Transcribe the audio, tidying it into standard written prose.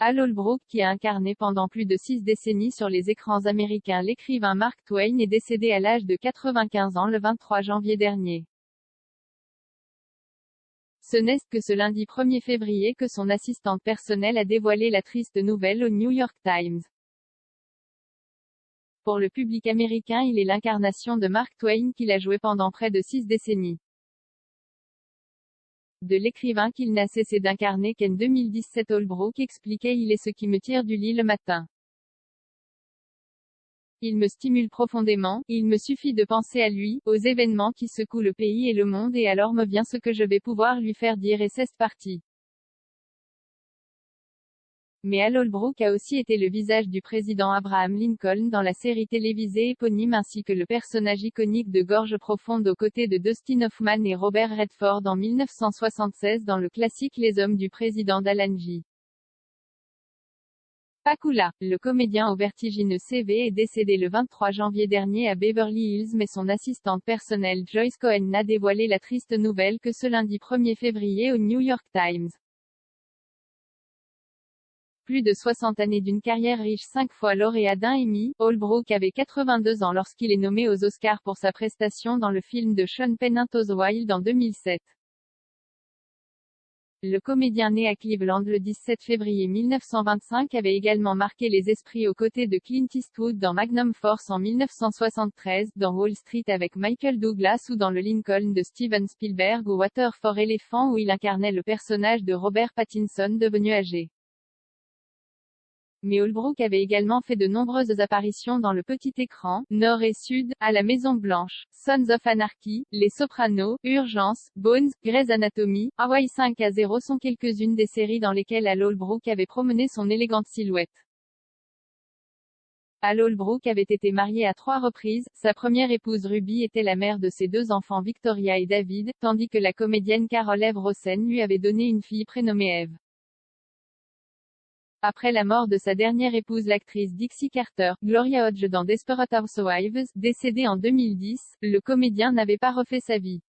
Al Holbrook, qui a incarné pendant plus de 6 décennies sur les écrans américains l'écrivain Mark Twain, est décédé à l'âge de 95 ans le 23 janvier dernier. Ce n'est que ce lundi 1er février que son assistante personnelle a dévoilé la triste nouvelle au New York Times. Pour le public américain, il est l'incarnation de Mark Twain qu'il a joué pendant près de 6 décennies. De l'écrivain qu'il n'a cessé d'incarner qu'en 2017, Holbrook expliquait: il est ce qui me tire du lit le matin. Il me stimule profondément, il me suffit de penser à lui, aux événements qui secouent le pays et le monde et alors me vient ce que je vais pouvoir lui faire dire et c'est parti. Mais Al Holbrook a aussi été le visage du président Abraham Lincoln dans la série télévisée éponyme ainsi que le personnage iconique de Gorge Profonde aux côtés de Dustin Hoffman et Robert Redford en 1976 dans le classique Les Hommes du président d'Alan J. Pakula. Le comédien au vertigineux CV est décédé le 23 janvier dernier à Beverly Hills mais son assistante personnelle Joyce Cohen n'a dévoilé la triste nouvelle que ce lundi 1er février au New York Times. Plus de 60 années d'une carrière riche, 5 fois lauréat d'un Emmy, Holbrook avait 82 ans lorsqu'il est nommé aux Oscars pour sa prestation dans le film de Sean Penn Into the Wild en 2007. Le comédien né à Cleveland le 17 février 1925 avait également marqué les esprits aux côtés de Clint Eastwood dans Magnum Force en 1973, dans Wall Street avec Michael Douglas ou dans le Lincoln de Steven Spielberg ou Water for Elephant où il incarnait le personnage de Robert Pattinson devenu âgé. Mais Holbrook avait également fait de nombreuses apparitions dans le petit écran, Nord et Sud, à la Maison Blanche, Sons of Anarchy, Les Sopranos, Urgence, Bones, Grey's Anatomy, Hawaii 5-0 sont quelques-unes des séries dans lesquelles Al Holbrook avait promené son élégante silhouette. Al Holbrook avait été marié à 3 reprises, sa première épouse Ruby était la mère de ses 2 enfants Victoria et David, tandis que la comédienne Carol Eve Rosen lui avait donné une fille prénommée Eve. Après la mort de sa dernière épouse l'actrice Dixie Carter, Gloria Hodge dans Desperate Housewives, décédée en 2010, le comédien n'avait pas refait sa vie.